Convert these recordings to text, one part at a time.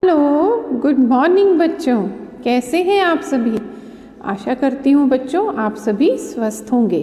Hello, good morning बच्चों। कैसे हैं आप सभी? आशा करती हूँ बच्चों आप सभी स्वस्थ होंगे।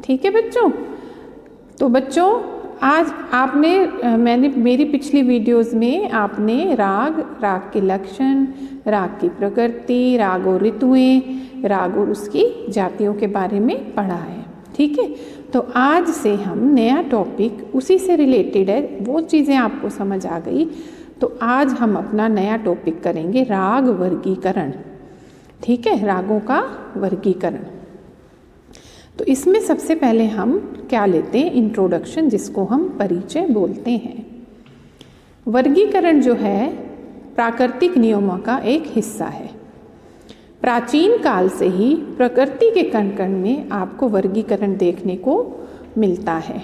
ठीक है बच्चों। तो बच्चों आज मैंने मेरी पिछली वीडियोस में आपने राग के लक्षण, राग की प्रकृति, राग और ऋतुएं, राग और उसकी जातियों के बारे में पढ़ा है। ठीक है। तो आज से हम नया टॉपिक उसी से रिलेटेड है, वो चीज़ें आपको समझ आ गई। तो आज हम अपना नया टॉपिक करेंगे राग वर्गीकरण। ठीक है, रागों का वर्गीकरण। तो इसमें सबसे पहले हम क्या लेते हैं, इंट्रोडक्शन, जिसको हम परिचय बोलते हैं। वर्गीकरण जो है प्राकृतिक नियमों का एक हिस्सा है। प्राचीन काल से ही प्रकृति के कण कण में आपको वर्गीकरण देखने को मिलता है।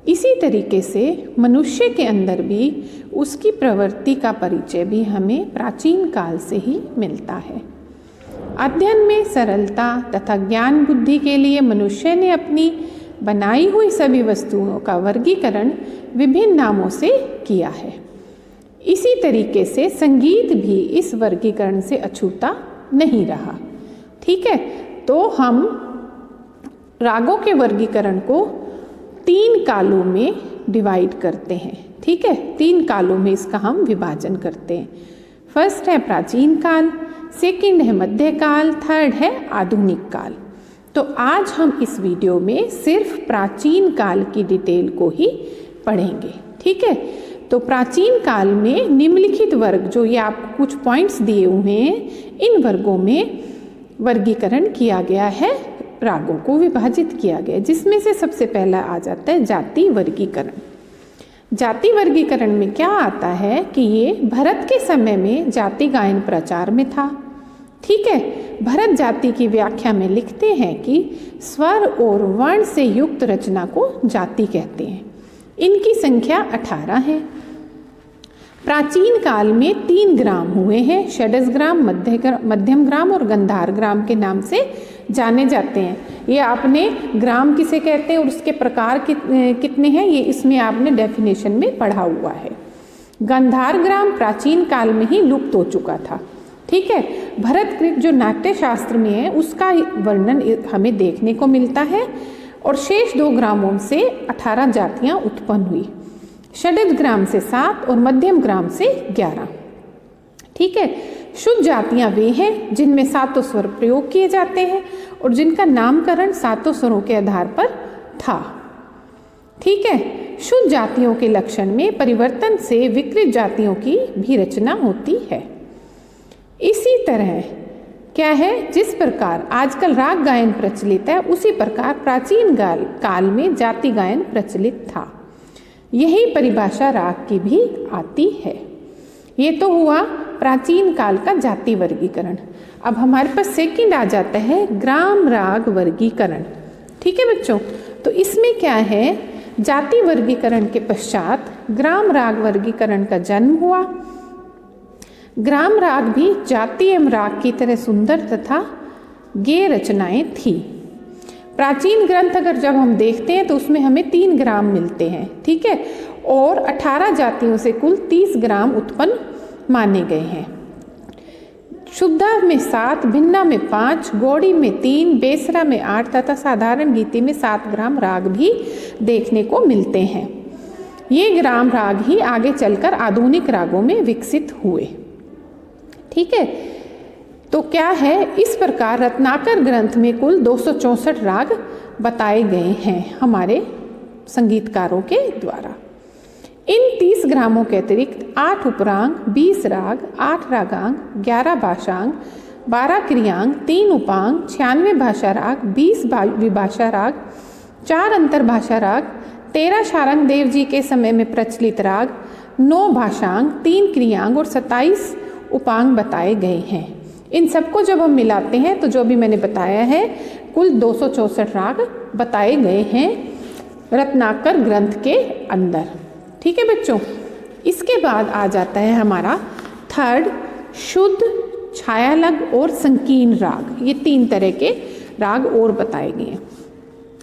इसी तरीके से मनुष्य के अंदर भी उसकी प्रवृत्ति का परिचय भी हमें प्राचीन काल से ही मिलता है। अध्ययन में सरलता तथा ज्ञान बुद्धि के लिए मनुष्य ने अपनी बनाई हुई सभी वस्तुओं का वर्गीकरण विभिन्न नामों से किया है। इसी तरीके से संगीत भी इस वर्गीकरण से अछूता नहीं रहा। ठीक है। तो हम रागों के वर्गीकरण को 3 कालों में डिवाइड करते हैं। ठीक है, 3 कालों में इसका हम विभाजन करते हैं। फर्स्ट है प्राचीन काल, सेकंड है मध्यकाल, थर्ड है आधुनिक काल। तो आज हम इस वीडियो में सिर्फ प्राचीन काल की डिटेल को ही पढ़ेंगे। ठीक है। तो प्राचीन काल में निम्नलिखित वर्ग, जो ये आपको कुछ पॉइंट्स दिए हुए हैं, इन वर्गों में वर्गीकरण किया गया है, रागों को विभाजित किया गया, जिसमें से सबसे पहला आ जाता है जाति वर्गीकरण। जाति वर्गीकरण में क्या आता है कि ये भरत के समय में जाति गायन प्रचार में था। ठीक है। भरत जाति की व्याख्या में लिखते हैं कि स्वर और वर्ण से युक्त रचना को जाति कहते हैं। इनकी संख्या 18 है। प्राचीन काल में 3 ग्राम हुए हैं, षडज ग्राम, मध्यम ग्राम और गंधार ग्राम के नाम से जाने जाते हैं। ये आपने ग्राम किसे कहते हैं और उसके प्रकार कितने हैं, ये इसमें आपने डेफिनेशन में पढ़ा हुआ है। गंधार ग्राम प्राचीन काल में ही लुप्त हो चुका था। ठीक है। भरतकृत जो नाट्य शास्त्र में है उसका वर्णन हमें देखने को मिलता है, और शेष 2 ग्रामों से 18 जातियां उत्पन्न हुई। षडज ग्राम से 7 और मध्यम ग्राम से 11। ठीक है। शुद्ध जातियां वे हैं जिनमें 7 स्वर प्रयोग किए जाते हैं और जिनका नामकरण 7 स्वरों के आधार पर था। ठीक है। शुद्ध जातियों के लक्षण में परिवर्तन से विकृत जातियों की भी रचना होती है। इसी तरह क्या है, जिस प्रकार आजकल राग गायन प्रचलित है, उसी प्रकार प्राचीन काल में जाति गायन प्रचलित था। यही परिभाषा राग की भी आती है। ये तो हुआ प्राचीन काल का जाति वर्गीकरण। अब हमारे पास सेकंड आ जाता है ग्राम राग वर्गीकरण। ठीक है बच्चों। तो इसमें क्या है, जाति वर्गीकरण के पश्चात ग्राम राग वर्गीकरण का जन्म हुआ। ग्राम राग भी जाति एवं राग की तरह सुंदर तथा गेय रचनाएं थी। प्राचीन ग्रंथ अगर जब हम देखते हैं तो उसमें हमें 3 ग्राम मिलते हैं। ठीक है। और 18 जातियों से कुल 30 ग्राम उत्पन्न माने गए हैं। शुद्धा में 7, भिन्ना में 5, गौड़ी में 3, बेसरा में 8 तथा साधारण गीति में 7 ग्राम राग भी देखने को मिलते हैं। ये ग्राम राग ही आगे चलकर आधुनिक रागों में विकसित हुए। ठीक है। तो क्या है, इस प्रकार रत्नाकर ग्रंथ में कुल 264 राग बताए गए हैं हमारे संगीतकारों के द्वारा। इन 30 ग्रामों के अतिरिक्त 8 उपरांग, 20 राग, 8 रागांग, 11 भाषांग, 12 क्रियांग, 3 उपांग, 96 भाषा राग, 20 विभाषा राग, 4 अंतरभाषा राग, 13 शारंग देव जी के समय में प्रचलित राग, 9 भाषांग, 3 क्रियांग और 27 उपांग बताए गए हैं। इन सबको जब हम मिलाते हैं तो जो भी मैंने बताया है, कुल 264 राग बताए गए हैं रत्नाकर ग्रंथ के अंदर। ठीक है बच्चों। इसके बाद आ जाता है हमारा थर्ड, शुद्ध, छायालग और संकीर्ण राग। ये 3 तरह के राग और बताए गए हैं।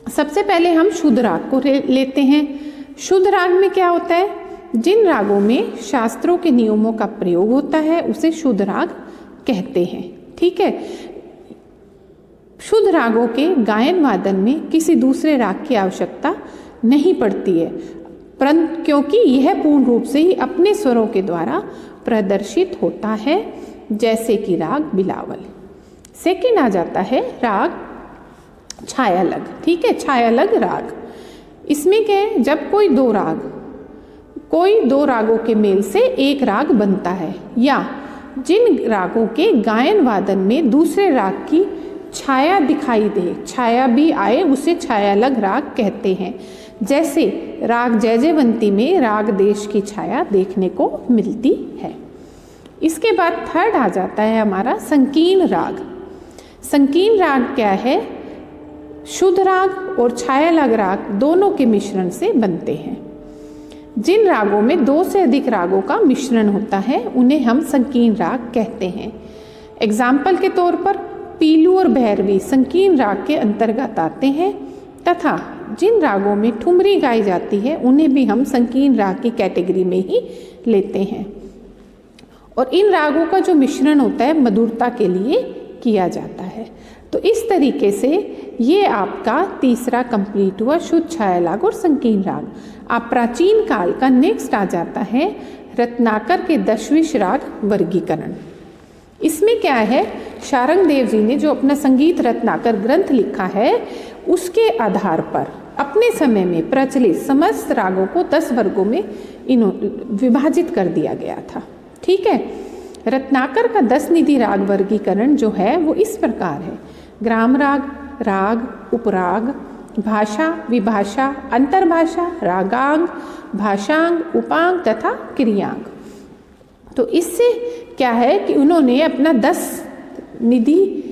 सबसे पहले हम शुद्ध राग को लेते हैं। शुद्ध राग में क्या होता है, जिन रागों में शास्त्रों के नियमों का प्रयोग होता है उसे शुद्ध राग कहते हैं। ठीक है, शुद्ध रागों के गायन वादन में किसी दूसरे राग की आवश्यकता नहीं पड़ती है, परंतु क्योंकि यह पूर्ण रूप से ही अपने स्वरों के द्वारा प्रदर्शित होता है, जैसे कि राग बिलावल। सेकंड आ जाता है राग छायालग। ठीक है, छायालग राग, इसमें क्या है, जब कोई दो रागों के मेल से एक राग बनता है या जिन रागों के गायन वादन में दूसरे राग की छाया दिखाई दे, छाया भी आए, उसे छायालग राग कहते हैं। जैसे राग जयजयवंती में राग देश की छाया देखने को मिलती है। इसके बाद थर्ड आ जाता है हमारा संकीर्ण राग। संकीर्ण राग क्या है, शुद्ध राग और छायालग राग दोनों के मिश्रण से बनते हैं। जिन रागों में दो से अधिक रागों का मिश्रण होता है उन्हें हम संकीर्ण राग कहते हैं। एग्जाम्पल के तौर पर पीलू और भैरवी संकीर्ण राग के अंतर्गत आते हैं, तथा जिन रागों में ठुमरी गाई जाती है उन्हें भी हम संकीर्ण राग की कैटेगरी में ही लेते हैं। और इन रागों का जो मिश्रण होता है मधुरता के लिए किया जाता है। तो इस तरीके से ये आपका तीसरा कंप्लीट हुआ, शुद्ध, छायालग और संकीर्ण राग। आप प्राचीन काल का नेक्स्ट आ जाता है रत्नाकर के दशविश राग वर्गीकरण। इसमें क्या है, शारंगदेव जी ने जो अपना संगीत रत्नाकर ग्रंथ लिखा है उसके आधार पर अपने समय में प्रचलित समस्त रागों को 10 वर्गों में विभाजित कर दिया गया था। ठीक है, रत्नाकर का 10 निधि राग वर्गीकरण जो है वो इस प्रकार है: ग्राम राग, राग, उपराग, भाषा, विभाषा, अंतर्भाषा, रागांग, भाषांग, उपांग तथा क्रियांग। तो इससे क्या है कि उन्होंने अपना 10 निधि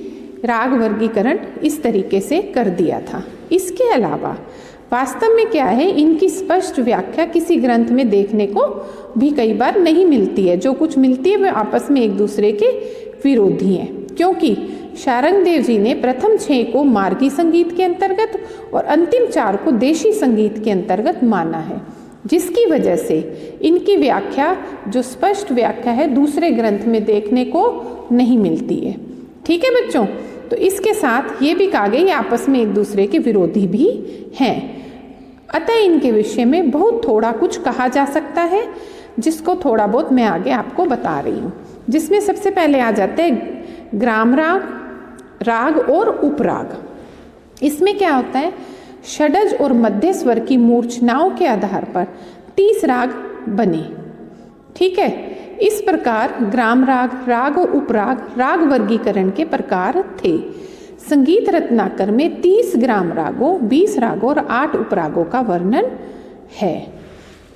राग वर्गीकरण इस तरीके से कर दिया था। इसके अलावा वास्तव में क्या है, इनकी स्पष्ट व्याख्या किसी ग्रंथ में देखने को भी कई बार नहीं मिलती है। जो कुछ मिलती है वे आपस में एक दूसरे के विरोधी हैं, क्योंकि शारंगदेव जी ने प्रथम 6 को मार्गी संगीत के अंतर्गत और अंतिम 4 को देशी संगीत के अंतर्गत माना है, जिसकी वजह से इनकी व्याख्या, जो स्पष्ट व्याख्या है, दूसरे ग्रंथ में देखने को नहीं मिलती है। ठीक है बच्चों, तो इसके साथ ये भी कहा गया ये आपस में एक दूसरे के विरोधी भी हैं। अतः इनके विषय में बहुत थोड़ा कुछ कहा जा सकता है, जिसको थोड़ा बहुत मैं आगे आपको बता रही हूँ। जिसमें सबसे पहले आ जाते हैं ग्राम राग, राग और उपराग। इसमें क्या होता है, षडज और मध्य स्वर की मूर्छनाओं के आधार पर 30 राग बने। ठीक है, इस प्रकार ग्राम राग, राग और उपराग राग वर्गीकरण के प्रकार थे। संगीत रत्नाकर में 30 ग्राम रागों, 20 रागों और 8 उपरागों का वर्णन है।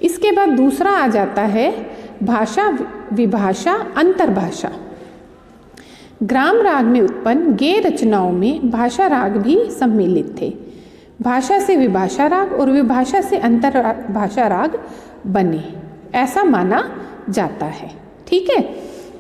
इसके बाद दूसरा आ जाता है भाषा, विभाषा, अंतर्भाषा। ग्राम राग में उत्पन्न गेय रचनाओं में भाषा राग भी सम्मिलित थे। भाषा से विभाषा राग और विभाषा से अंतर्भाषा राग बने, ऐसा माना जाता है। ठीक है,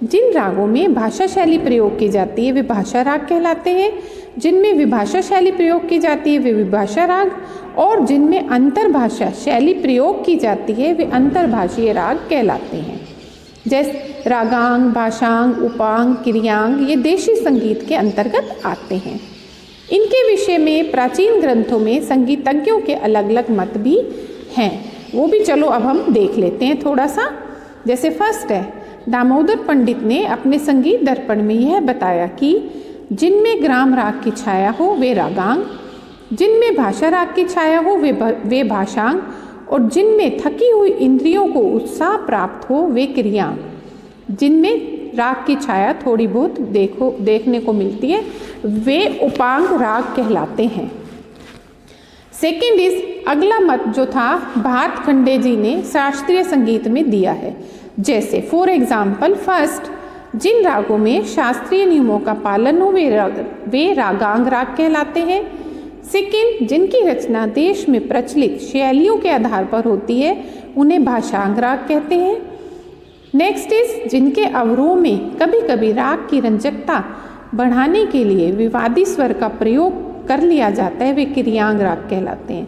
जिन रागों में भाषा शैली प्रयोग की जाती है वे भाषा राग कहलाते हैं, जिनमें विभाषा शैली प्रयोग की जाती है वे विभाषा राग, और जिनमें अंतर्भाषा शैली प्रयोग की जाती है वे अंतर्भाषीय राग कहलाते हैं। जैसे रागांग, भाषांग, उपांग, क्रियांग ये देशी संगीत के अंतर्गत आते हैं। इनके विषय में प्राचीन ग्रंथों में संगीतज्ञों के अलग अलग मत भी हैं, वो भी चलो अब हम देख लेते हैं थोड़ा सा। जैसे फर्स्ट है, दामोदर पंडित ने अपने संगीत दर्पण में यह बताया कि जिनमें ग्राम राग की छाया हो वे रागांग, जिनमें भाषा राग की छाया हो वे भाषांग, और जिनमें थकी हुई इंद्रियों को उत्साह प्राप्त हो वे क्रियांग। जिनमें राग की छाया थोड़ी बहुत देखने को मिलती है वे उपांग राग कहलाते हैं। सेकेंड इज, अगला मत जो था भातखंडे जी ने शास्त्रीय संगीत में दिया है। जैसे फॉर एग्जाम्पल, फर्स्ट, जिन रागों में शास्त्रीय नियमों का पालन हो वे रागांग राग कहलाते हैं। सेकेंड, जिनकी रचना देश में प्रचलित शैलियों के आधार पर होती है उन्हें भाषांग राग कहते हैं। नेक्स्ट इज, जिनके अवरोह में कभी कभी राग की रंजकता बढ़ाने के लिए विवादी स्वर का प्रयोग कर लिया जाता है वे क्रियांग राग कहलाते हैं।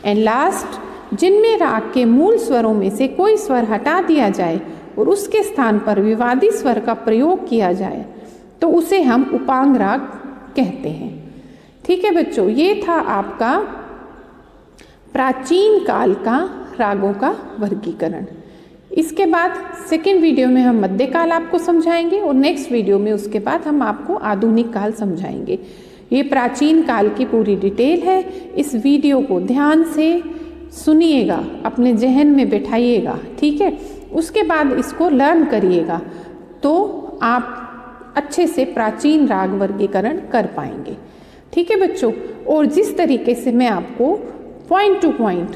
एंड लास्ट, जिनमें राग के मूल स्वरों में से कोई स्वर हटा दिया जाए और उसके स्थान पर विवादी स्वर का प्रयोग किया जाए तो उसे हम उपांग राग कहते हैं। ठीक है बच्चों, ये था आपका प्राचीन काल का रागों का वर्गीकरण। इसके बाद सेकेंड वीडियो में हम मध्यकाल आपको समझाएंगे और नेक्स्ट वीडियो में उसके बाद हम आपको आधुनिक काल समझाएंगे। ये प्राचीन काल की पूरी डिटेल है। इस वीडियो को ध्यान से सुनिएगा, अपने जहन में बैठाइएगा, ठीक है। उसके बाद इसको लर्न करिएगा तो आप अच्छे से प्राचीन राग वर्गीकरण कर पाएंगे। ठीक है बच्चों, और जिस तरीके से मैं आपको पॉइंट टू पॉइंट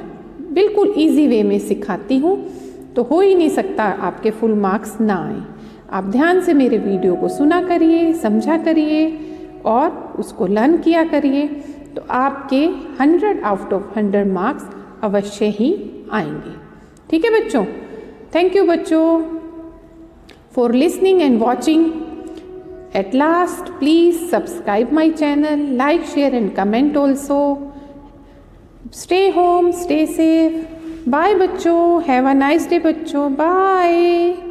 बिल्कुल इजी वे में सिखाती हूँ तो हो ही नहीं सकता आपके फुल मार्क्स ना आए। आप ध्यान से मेरे वीडियो को सुना करिए, समझा करिए और उसको लर्न किया करिए तो आपके 100 आउट ऑफ 100 मार्क्स अवश्य ही आएंगे। ठीक है बच्चों, थैंक यू बच्चों for listening and watching. At last, please subscribe my channel, like, share and comment also. Stay home, stay safe. Bye बच्चों, have a nice day बच्चों, bye.